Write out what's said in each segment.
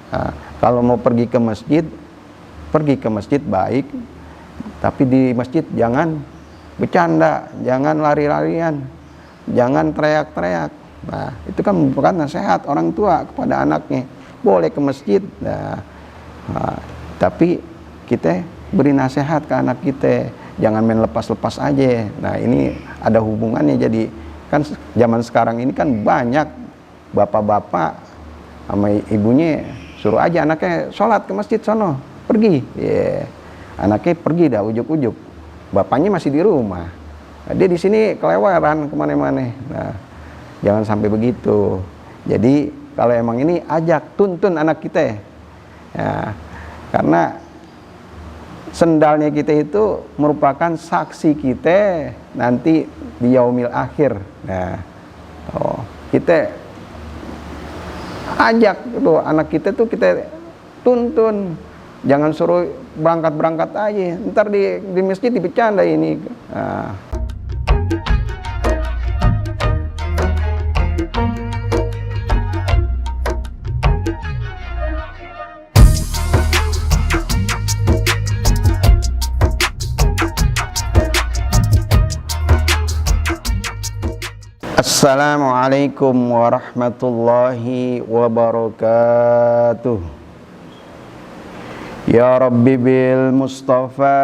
Nah, kalau mau pergi ke masjid baik, tapi di masjid jangan bercanda, jangan lari-larian, jangan teriak-teriak. Nah, itu kan merupakan nasihat orang tua kepada anaknya. Boleh ke masjid, tapi kita beri nasihat ke anak kita, jangan main lepas-lepas aja. Nah, ini ada hubungannya. Jadi kan zaman sekarang ini kan banyak bapak-bapak sama ibunya suruh aja anaknya sholat ke masjid sono, pergi. Anaknya pergi dah ujuk-ujuk, bapaknya masih di rumah. Nah, dia di sini kelewaran kemana-mana. Nah, jangan sampai begitu. Jadi kalau emang ini ajak, tuntun anak kita ya, karena sendalnya kita itu merupakan saksi kita nanti di yaumil akhir. Nah, kita ajak tuh anak kita tuh, kita tuntun, jangan suruh berangkat aja, ntar di masjid dibecanda ini. Nah. Assalamualaikum warahmatullahi wabarakatuh. Ya Rabbi bil Mustafa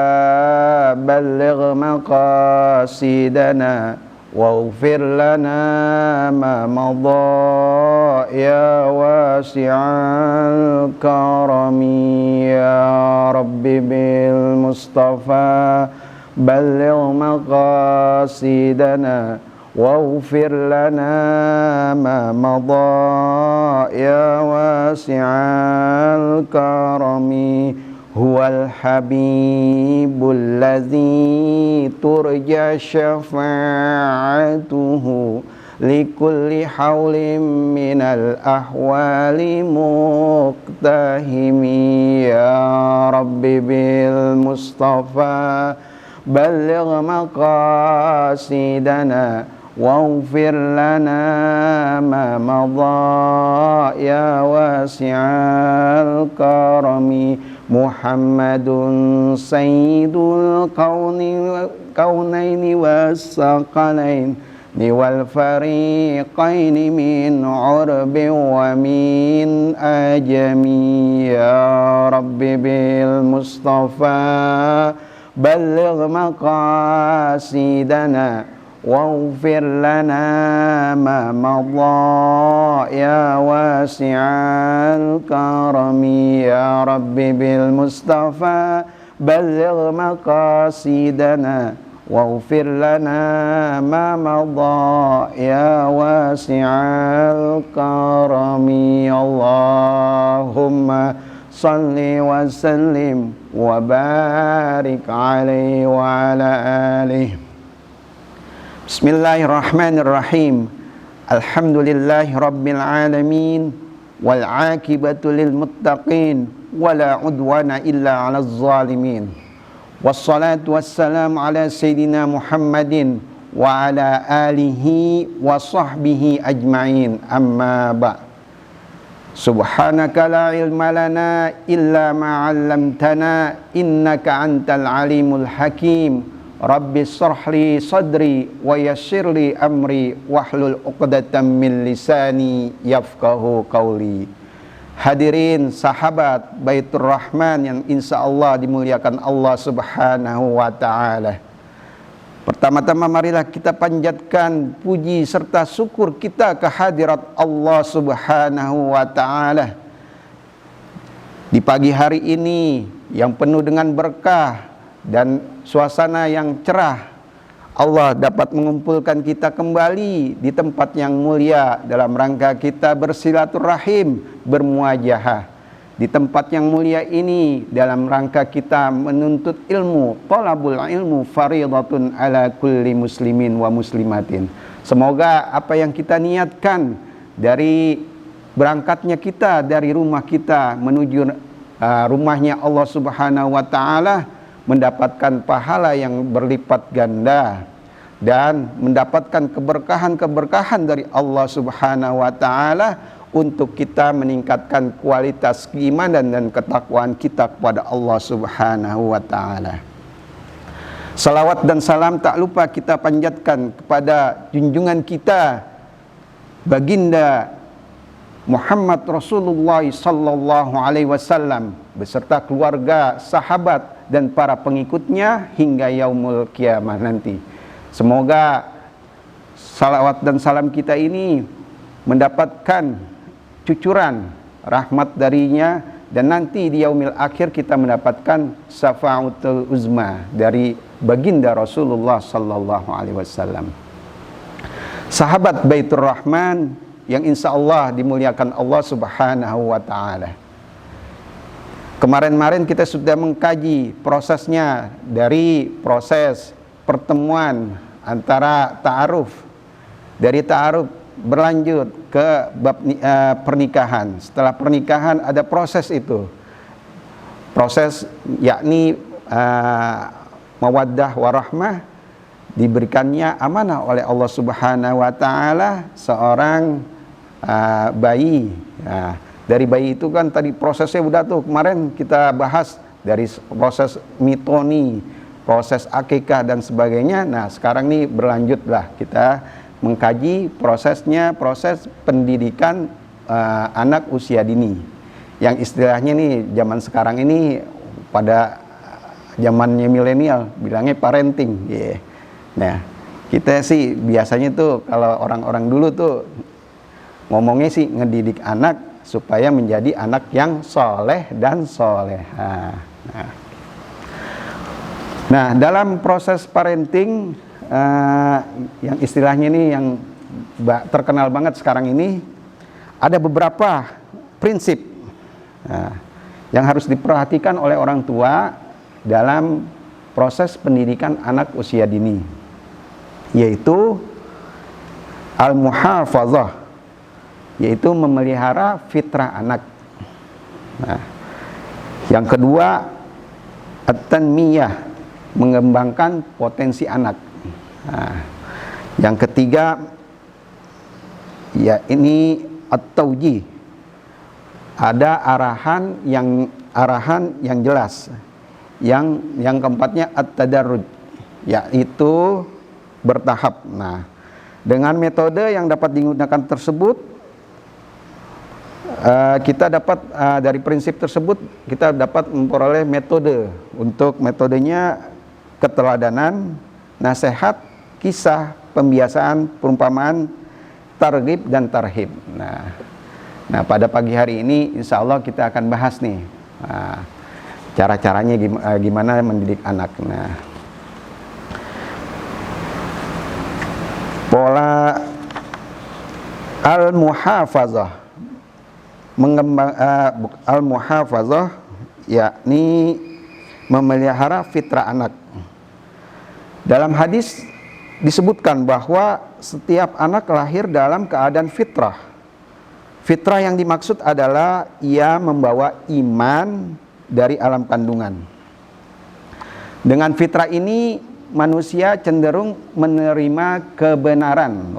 balligh maqasidana waghfir lana ma madha ya wasi'al karami. Ya Rabbi bil Mustafa balligh maqasidana waghfir lana ma madha ya wasi'al karami. Huwal habibul ladzi turja syafa'atuhu likulli haulin minal ahwali muqtahimi. Ya Rabbi bil Mustafa balligh maqasidana waghfir lana ma madha ya wasi'al karami. Muhammadun sayyidul kaunaini wassaqalain wal fariqaini min urbi wa min ajami. Ya Rabbi bil Mustafa balligh maqasidana waghfir lana ma madha ya wasi'al karami. Ya Rabbi bil Mustafa balligh maqasidana waghfir lana ma madha ya wasi'al karami. Allahumma salli wa sallim wa barik alaihi wa ala alihi. Bismillahirrahmanirrahim. Alhamdulillahi rabbil alamin wal aqibatu lil muttaqin wala udwana illa 'alal zalimin. Wassalatu wassalamu ala sayyidina Muhammadin wa ala alihi wa sahbihi ajma'in. Amma ba'. Subhanaka la ilma lana illa ma 'allamtana innaka antal alimul hakim. Rabbi shrahli sadri wa yassirli amri wahlul 'uqdatam min lisani yafqahu qawli. Hadirin sahabat Baitur Rahman yang insyaallah dimuliakan Allah Subhanahu wa taala. Pertama-tama marilah kita panjatkan puji serta syukur kita ke hadirat Allah Subhanahu wa taala. Di pagi hari ini yang penuh dengan berkah dan suasana yang cerah, Allah dapat mengumpulkan kita kembali di tempat yang mulia dalam rangka kita bersilaturahim, bermuajahah. Di tempat yang mulia ini dalam rangka kita menuntut ilmu. Thalabul ilmu faridatun ala kulli muslimin wa muslimatin. Semoga apa yang kita niatkan dari berangkatnya kita dari rumah kita menuju rumahnya Allah Subhanahu wa taala mendapatkan pahala yang berlipat ganda dan mendapatkan keberkahan-keberkahan dari Allah Subhanahu wa taala untuk kita meningkatkan kualitas keimanan dan ketakwaan kita kepada Allah Subhanahu wa taala. Salawat dan salam tak lupa kita panjatkan kepada junjungan kita baginda Muhammad Rasulullah sallallahu alaihi wasallam beserta keluarga, sahabat dan para pengikutnya hingga yaumul kiamah nanti. Semoga salawat dan salam kita ini mendapatkan cucuran rahmat darinya, dan nanti di yaumil akhir kita mendapatkan syafa'atul uzma dari baginda Rasulullah sallallahu alaihi wasallam. Sahabat Baitur Rahman yang insya Allah dimuliakan Allah Subhanahu wa taala. Kemarin-marin kita sudah mengkaji prosesnya, dari proses pertemuan antara ta'aruf, dari ta'aruf berlanjut ke bab pernikahan. Setelah pernikahan ada proses itu, proses yakni mawaddah warahmah, diberikannya amanah oleh Allah Subhanahu wa taala seorang bayi. Nah, dari bayi itu kan tadi prosesnya udah tuh kemarin kita bahas, dari proses mitoni, proses akikah dan sebagainya. Nah, sekarang nih berlanjutlah kita mengkaji prosesnya, proses pendidikan anak usia dini, yang istilahnya nih zaman sekarang ini pada zamannya milenial bilangnya parenting. Nah, kita sih biasanya tuh kalau orang-orang dulu tuh ngomongnya sih ngedidik anak supaya menjadi anak yang soleh dan soleha. Nah, dalam proses parenting yang istilahnya ini yang terkenal banget sekarang ini, ada beberapa prinsip yang harus diperhatikan oleh orang tua dalam proses pendidikan anak usia dini, yaitu al-muhafazah, yaitu memelihara fitrah anak. Nah, yang kedua at-tanmiyah, mengembangkan potensi anak. Nah, yang ketiga ya ini at-taujih, ada arahan yang jelas. Yang keempatnya at-tadarruj, yaitu bertahap. Nah, dengan metode yang dapat digunakan tersebut, kita dapat dari prinsip tersebut kita dapat memperoleh metode. Untuk metodenya keteladanan, nasihat, kisah, pembiasaan, perumpamaan, targhib dan tarhib. Nah, pada pagi hari ini insya Allah kita akan bahas nih cara-caranya gimana mendidik anak. Nah, pola al-muhafazah, al-muhafazah yakni memelihara fitrah anak. Dalam hadis disebutkan bahwa setiap anak lahir dalam keadaan fitrah. Fitrah yang dimaksud adalah ia membawa iman dari alam kandungan. Dengan fitrah ini manusia cenderung menerima kebenaran.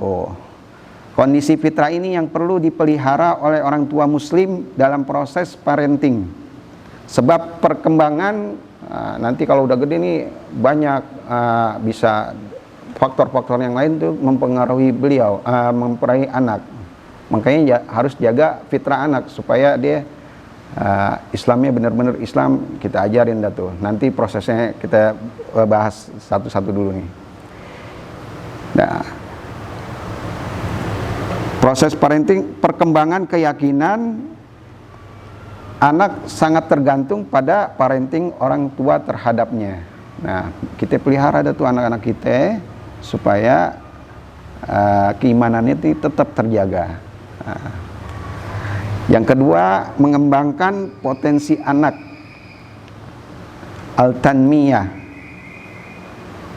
Kondisi fitrah ini yang perlu dipelihara oleh orang tua muslim dalam proses parenting. Sebab perkembangan nanti kalau udah gede nih banyak bisa faktor-faktor yang lain tuh mempengaruhi beliau, mempengaruhi anak. Makanya harus jaga fitrah anak supaya dia Islamnya benar-benar Islam, kita ajarin dah tuh. Nanti prosesnya kita bahas satu-satu dulu nih. Nah, proses parenting, perkembangan keyakinan anak sangat tergantung pada parenting orang tua terhadapnya. Nah, kita pelihara dah tuh anak-anak kita supaya keimanannya itu tetap terjaga. Yang kedua, mengembangkan potensi anak, al-tanmiyah.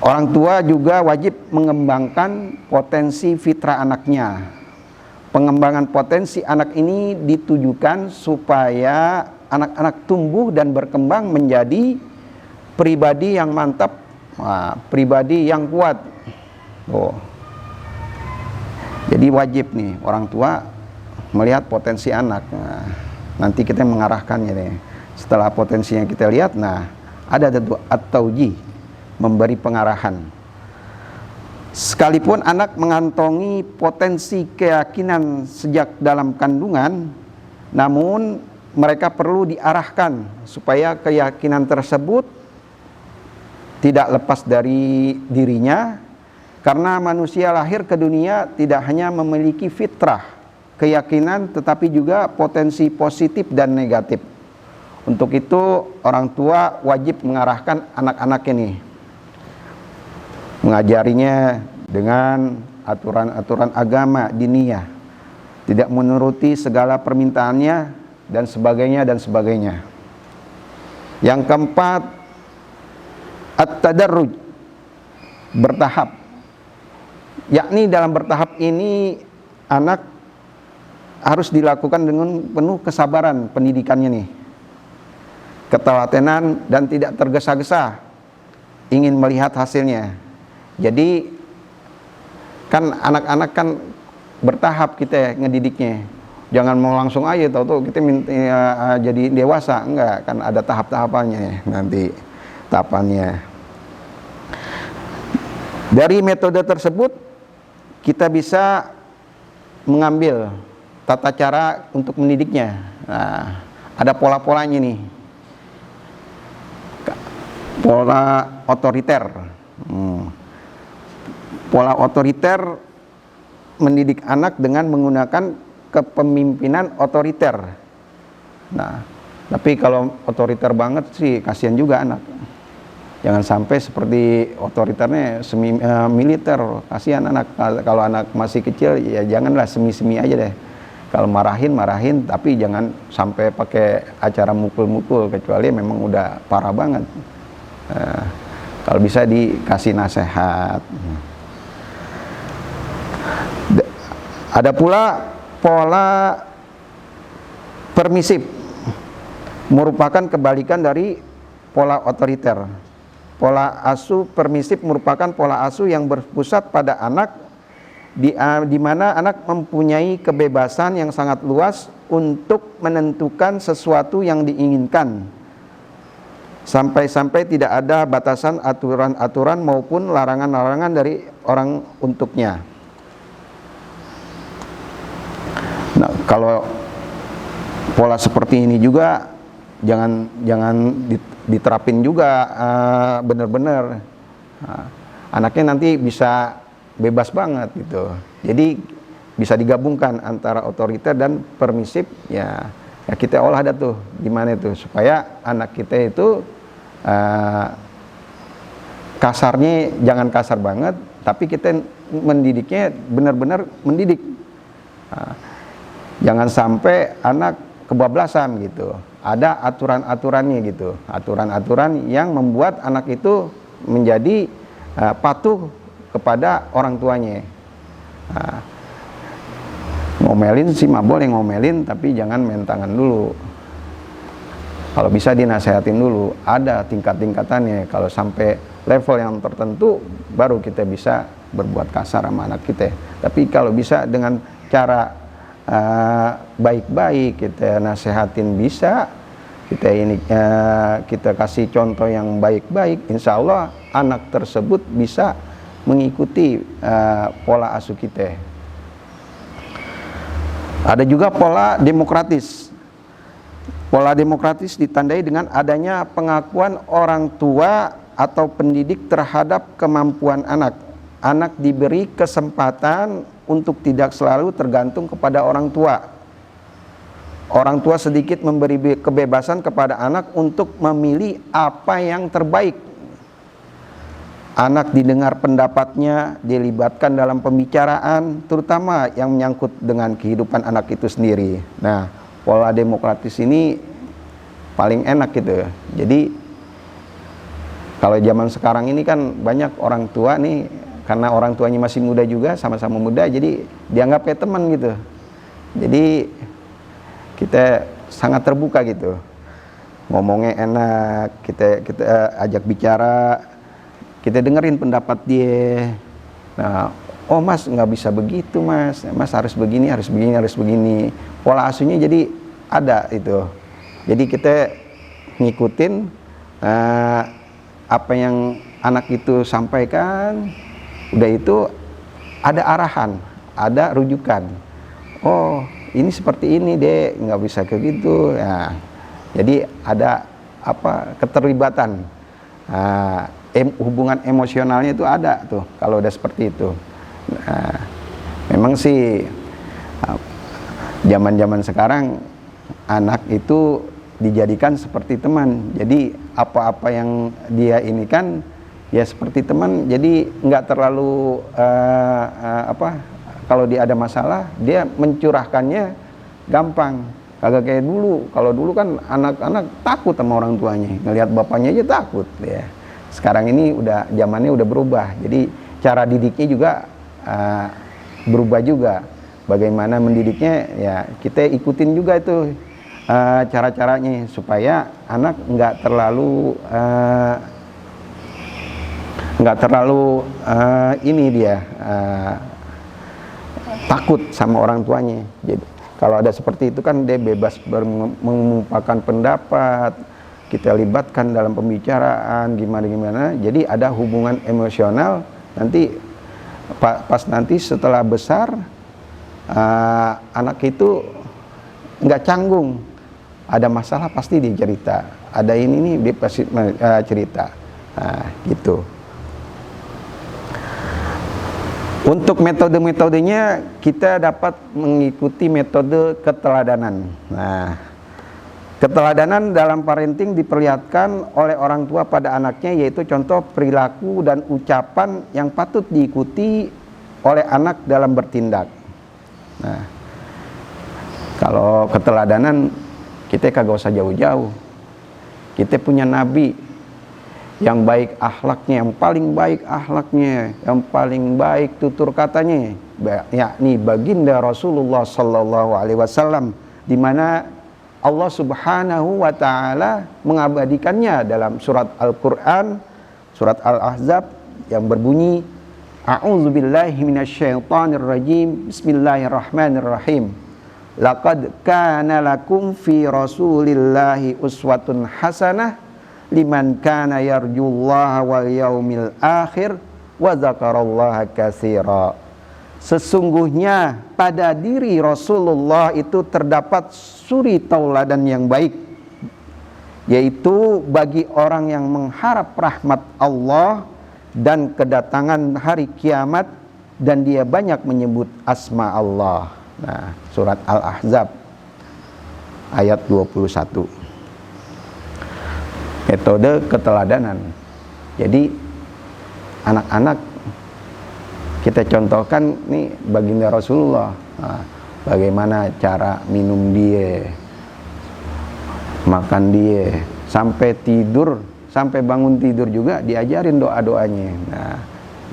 Orang tua juga wajib mengembangkan potensi fitrah anaknya. Pengembangan potensi anak ini ditujukan supaya anak-anak tumbuh dan berkembang menjadi pribadi yang mantap, pribadi yang kuat. Jadi wajib nih orang tua melihat potensi anak. Nah, nanti kita mengarahkannya nih. Setelah potensi yang kita lihat, nah ada at-taujih, memberi pengarahan. Sekalipun anak mengantongi potensi keyakinan sejak dalam kandungan, namun mereka perlu diarahkan supaya keyakinan tersebut tidak lepas dari dirinya, karena manusia lahir ke dunia tidak hanya memiliki fitrah, keyakinan, tetapi juga potensi positif dan negatif. Untuk itu orang tua wajib mengarahkan anak-anak ini, mengajarinya dengan aturan-aturan agama diniyah, tidak menuruti segala permintaannya dan sebagainya dan sebagainya. Yang keempat, at-tadarruj, bertahap. Yakni dalam bertahap ini anak harus dilakukan dengan penuh kesabaran pendidikannya nih, ketelatenan dan tidak tergesa-gesa ingin melihat hasilnya. Jadi kan anak-anak kan bertahap kita ngedidiknya. Jangan mau langsung aja tahu-tahu kita jadi dewasa, enggak, kan ada tahap-tahapannya nanti tahapannya. Dari metode tersebut kita bisa mengambil tata cara untuk mendidiknya. Nah, ada pola-polanya nih. Pola otoriter. Pola otoriter mendidik anak dengan menggunakan kepemimpinan otoriter. Nah, tapi kalau otoriter banget sih kasihan juga anak. Jangan sampai seperti otoriternya semi militer, kasihan anak. Kalau anak masih kecil ya janganlah, semi-semi aja deh. Kalau marahin, tapi jangan sampai pakai acara mukul-mukul, kecuali memang udah parah banget. Kalau bisa dikasih nasihat. Ada pula pola permisif, merupakan kebalikan dari pola otoriter. Pola asuh permisif merupakan pola asuh yang berpusat pada anak, di mana anak mempunyai kebebasan yang sangat luas untuk menentukan sesuatu yang diinginkan, sampai-sampai tidak ada batasan aturan-aturan maupun larangan-larangan dari orang untuknya. Nah, kalau pola seperti ini juga jangan diterapin juga benar-benar. Anaknya nanti bisa bebas banget gitu. Jadi bisa digabungkan antara otoriter dan permisif, ya kita olah ada tuh gimana itu supaya anak kita itu kasarnya jangan kasar banget, tapi kita mendidiknya benar-benar mendidik. Jangan sampai anak kebablasan gitu. Ada aturan-aturannya gitu. Aturan-aturan yang membuat anak itu menjadi patuh kepada orang tuanya. Ngomelin sih mah boleh ngomelin, tapi jangan main tangan dulu. Kalau bisa dinasehatin dulu. Ada tingkat-tingkatannya. Kalau sampai level yang tertentu, baru kita bisa berbuat kasar sama anak kita. Tapi kalau bisa dengan cara baik-baik, kita nasehatin bisa, kita kasih contoh yang baik-baik, insya Allah anak tersebut bisa mengikuti pola asuh kita. Ada juga pola demokratis. Pola demokratis ditandai dengan adanya pengakuan orang tua atau pendidik terhadap kemampuan anak. Anak diberi kesempatan untuk tidak selalu tergantung kepada orang tua. Orang tua sedikit memberi kebebasan kepada anak untuk memilih apa yang terbaik. Anak didengar pendapatnya, dilibatkan dalam pembicaraan, terutama yang menyangkut dengan kehidupan anak itu sendiri. Nah, pola demokratis ini paling enak gitu. Jadi kalau zaman sekarang ini kan banyak orang tua nih, karena orang tuanya masih muda juga, sama-sama muda, jadi dianggap kayak teman gitu. Jadi kita sangat terbuka gitu, ngomongnya enak, kita ajak bicara, kita dengerin pendapat dia. Nah, oh mas nggak bisa begitu mas, mas harus begini, harus begini, harus begini. Pola asuhnya jadi ada itu. Jadi kita ngikutin apa yang anak itu sampaikan, udah itu ada arahan, ada rujukan. Oh ini seperti ini deh, nggak bisa kayak gitu. Nah, jadi ada apa keterlibatan, hubungan emosionalnya itu ada tuh kalau udah seperti itu. Nah, memang sih zaman-zaman sekarang anak itu dijadikan seperti teman. Jadi apa-apa yang dia ini kan ya seperti teman. Jadi nggak terlalu kalau dia ada masalah dia mencurahkannya gampang. Kagak kayak dulu. Kalau dulu kan anak-anak takut sama orang tuanya, ngelihat bapaknya aja takut ya. Sekarang ini udah zamannya udah berubah. Jadi cara didiknya juga berubah juga. Bagaimana mendidiknya ya kita ikutin juga itu cara-caranya supaya anak nggak terlalu ini dia takut sama orang tuanya. Jadi kalau ada seperti itu kan dia bebas mengungkapkan pendapat, kita libatkan dalam pembicaraan gimana-gimana. Jadi ada hubungan emosional. Nanti pas nanti setelah besar anak itu nggak canggung. Ada masalah pasti dia cerita. Ada ini nih dia pasti cerita. Nah, gitu. Untuk metode-metodenya kita dapat mengikuti metode keteladanan. Nah, keteladanan dalam parenting diperlihatkan oleh orang tua pada anaknya, yaitu contoh perilaku dan ucapan yang patut diikuti oleh anak dalam bertindak. Nah, kalau keteladanan kita kagak usah jauh-jauh. Kita punya nabi yang baik akhlaknya, yang paling baik akhlaknya, yang paling baik tutur katanya, yakni baginda Rasulullah sallallahu alaihi wasallam, di mana Allah Subhanahu wa taala mengabadikannya dalam surat Al-Qur'an, surat Al-Ahzab yang berbunyi A'udzubillahi minasyaitonir rajim. Bismillahirrahmanirrahim. Laqad kana lakum fi Rasulillahi uswatun hasanah liman kana yarjullaha wal yaumil akhir wa dzakarallaha katsira. Sesungguhnya pada diri Rasulullah itu terdapat suri tauladan yang baik, yaitu bagi orang yang mengharap rahmat Allah dan kedatangan hari kiamat, dan dia banyak menyebut asma Allah. Nah, surat Al-Ahzab ayat 21. Metode keteladanan. Jadi anak-anak kita contohkan nih baginda Rasulullah. Nah, bagaimana cara minum dia, makan dia, sampai tidur, sampai bangun tidur juga diajarin doa-doanya. Nah,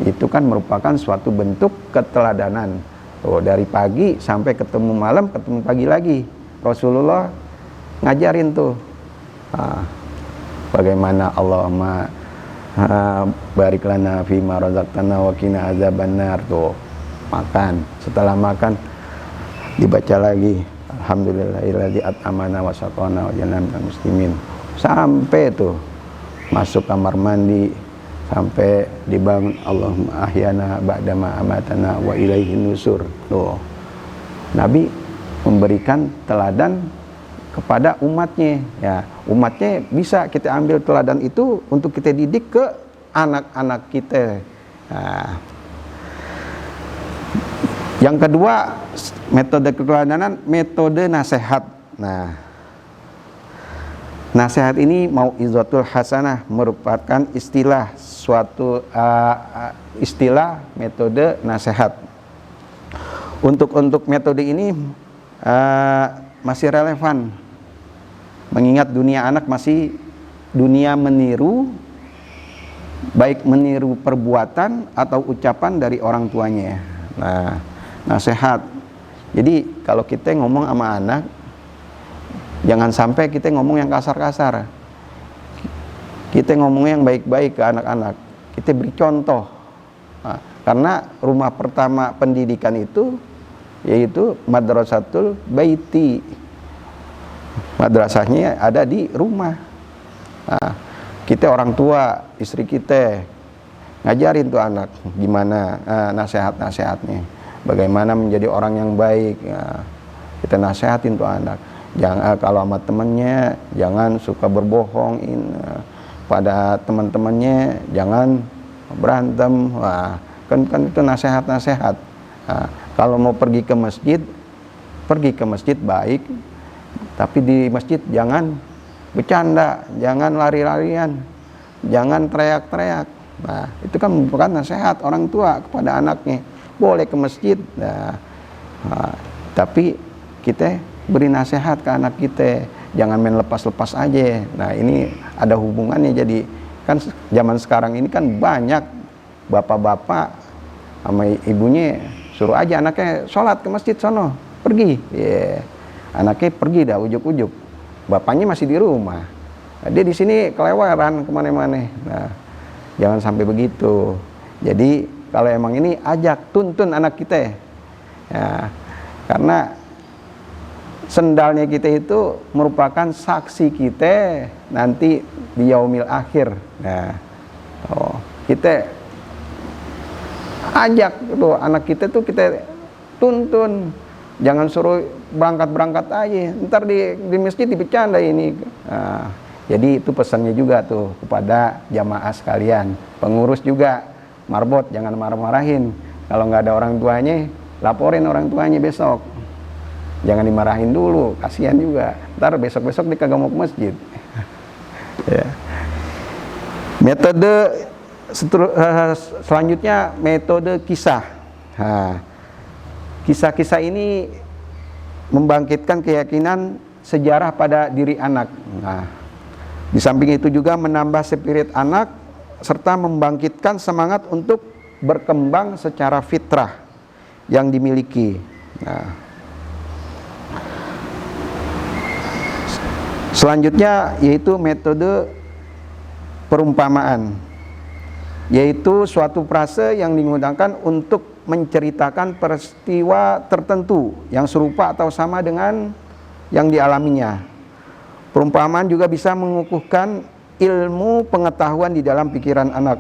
itu kan merupakan suatu bentuk keteladanan. Tuh, dari pagi sampai ketemu malam, ketemu pagi lagi, Rasulullah ngajarin tuh. Nah, bagaimana Allahumma barik lana fima razaqtana wa qina azabannar. Tuh makan, setelah makan dibaca lagi alhamdulillahilladzi at'amana wa saqana wa ja'alna muslimin, sampai tuh masuk kamar mandi, sampai dibangun Allahumma ahyana ba'dama amatana wa ilaihin nusur. Tuh Nabi memberikan teladan kepada umatnya. Ya, umatnya bisa kita ambil teladan itu untuk kita didik ke anak-anak kita. Nah, yang kedua, metode keteladanan, metode nasihat. Nah, nasihat ini mau'izatul hasanah merupakan istilah suatu istilah metode nasihat. Untuk metode ini masih relevan, mengingat dunia anak masih dunia meniru, baik meniru perbuatan atau ucapan dari orang tuanya. Nah, nasihat. Jadi kalau kita ngomong sama anak, jangan sampai kita ngomong yang kasar-kasar. Kita ngomong yang baik-baik ke anak-anak. Kita beri contoh. Nah, Karena rumah pertama pendidikan itu yaitu madrasatul baiti. Madrasahnya ada di rumah. Nah, kita orang tua, istri kita ngajarin tuh anak gimana nasihat-nasihatnya, bagaimana menjadi orang yang baik. Kita nasihatin tuh anak. Jangan kalau sama temennya jangan suka berbohong pada teman-temannya, jangan berantem. Wah, kan itu nasihat-nasihat. Nah, kalau mau pergi ke masjid baik, tapi di masjid jangan bercanda, jangan lari-larian, jangan teriak-teriak. Nah, itu kan merupakan nasihat orang tua kepada anaknya. Boleh ke masjid, tapi kita beri nasihat ke anak kita, jangan main lepas-lepas aja. Nah, ini ada hubungannya. Jadi kan zaman sekarang ini kan banyak bapak-bapak sama ibunya suruh aja anaknya sholat ke masjid sono, pergi. Anaknya pergi dah ujuk-ujuk, bapaknya masih di rumah. Nah, dia di sini kelewaran kemana-mana. Nah, jangan sampai begitu. Jadi kalau emang ini ajak, tuntun anak kita. Ya, karena sendalnya kita itu merupakan saksi kita nanti di yaumil akhir. Nah, kita ajak tuh anak kita tuh, kita tuntun, jangan suruh berangkat aja, ntar di masjid dibecanda ini. Nah, jadi itu pesannya juga tuh kepada jamaah sekalian, pengurus juga, marbot jangan marah-marahin. Kalau nggak ada orang tuanya, laporin orang tuanya besok. Jangan dimarahin dulu, kasihan juga. Ntar besok-besok dia kagak mau ke masjid. Ya. Metode selanjutnya metode kisah. Nah, kisah-kisah ini membangkitkan keyakinan sejarah pada diri anak. Nah, di samping itu juga menambah spirit anak serta membangkitkan semangat untuk berkembang secara fitrah yang dimiliki. Nah, selanjutnya yaitu metode perumpamaan, yaitu suatu frase yang digunakan untuk menceritakan peristiwa tertentu yang serupa atau sama dengan yang dialaminya. Perumpamaan juga bisa mengukuhkan ilmu pengetahuan di dalam pikiran anak.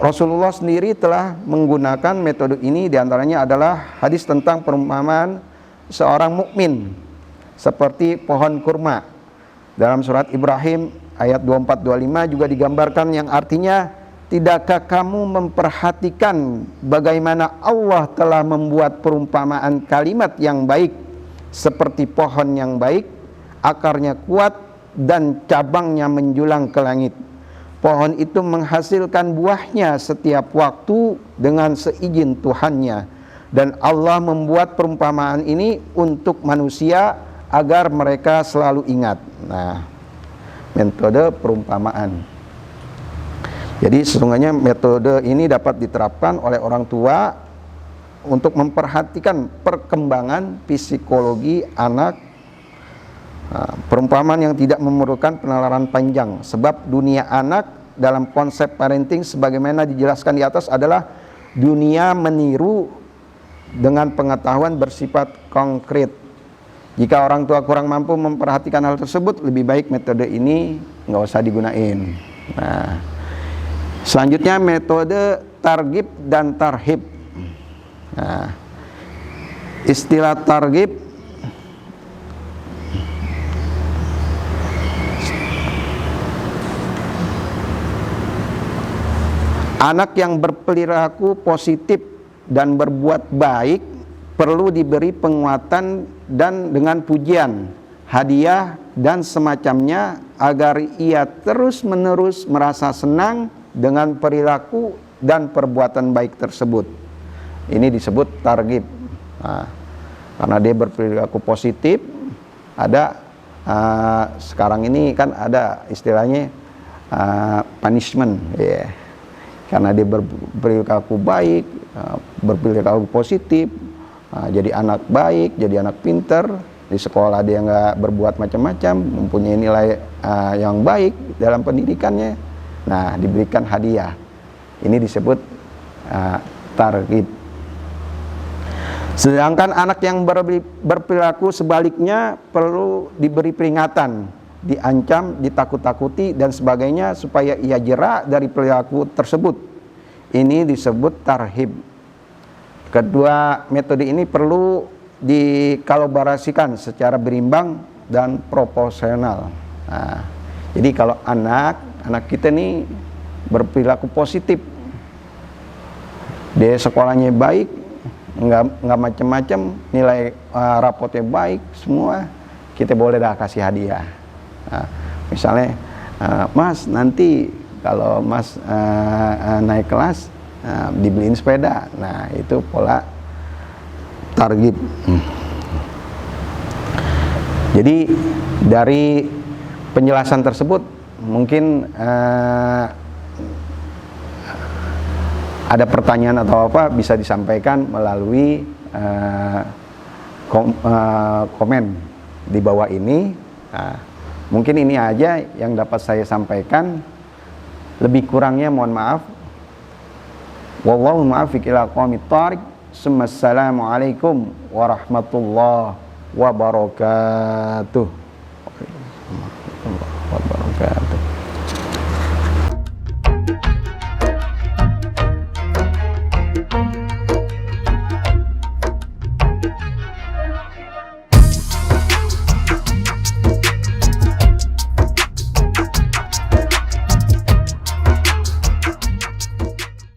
Rasulullah sendiri telah menggunakan metode ini, diantaranya adalah hadis tentang perumpamaan seorang mukmin seperti pohon kurma. Dalam surat Ibrahim ayat 24-25 juga digambarkan yang artinya, tidakkah kamu memperhatikan bagaimana Allah telah membuat perumpamaan kalimat yang baik seperti pohon yang baik, akarnya kuat dan cabangnya menjulang ke langit. Pohon itu menghasilkan buahnya setiap waktu dengan seizin Tuhannya, dan Allah membuat perumpamaan ini untuk manusia agar mereka selalu ingat. Nah, metode perumpamaan. Jadi sesungguhnya metode ini dapat diterapkan oleh orang tua untuk memperhatikan perkembangan psikologi anak. Nah, perumpamaan yang tidak memerlukan penalaran panjang, sebab dunia anak dalam konsep parenting sebagaimana dijelaskan di atas adalah dunia meniru dengan pengetahuan bersifat konkret. Jika orang tua kurang mampu memperhatikan hal tersebut, lebih baik metode ini nggak usah digunain. Nah, selanjutnya metode targhib dan tarhib. Nah, istilah targhib anak yang berperilaku positif dan berbuat baik perlu diberi penguatan dan dengan pujian, hadiah dan semacamnya agar ia terus-menerus merasa senang dengan perilaku dan perbuatan baik tersebut. Ini disebut targhib. Nah, karena dia berperilaku positif, ada sekarang ini kan ada istilahnya punishment, yeah. Karena dia berperilaku baik, berperilaku positif, jadi anak baik, jadi anak pinter, di sekolah dia nggak berbuat macam-macam, mempunyai nilai yang baik dalam pendidikannya. Nah, diberikan hadiah. Ini disebut targhib. Sedangkan anak yang berperilaku sebaliknya perlu diberi peringatan, diancam, ditakut-takuti dan sebagainya supaya ia jera dari perilaku tersebut. Ini disebut tarhib. Kedua metode ini perlu dikolaborasikan secara berimbang dan proporsional. Nah, jadi kalau anak kita nih berperilaku positif, dia sekolahnya baik, nggak macam-macam, nilai rapotnya baik, semua kita boleh dah kasih hadiah. Nah, misalnya, Mas nanti kalau Mas naik kelas dibeliin sepeda. Nah itu pola target. Jadi dari penjelasan tersebut mungkin ada pertanyaan atau apa bisa disampaikan melalui komen di bawah ini. Nah, mungkin ini aja yang dapat saya sampaikan. Lebih kurangnya mohon maaf. Wallahu muwaffiq ila aqwamit thoriq. Assalamualaikum warahmatullahi wabarakatuh.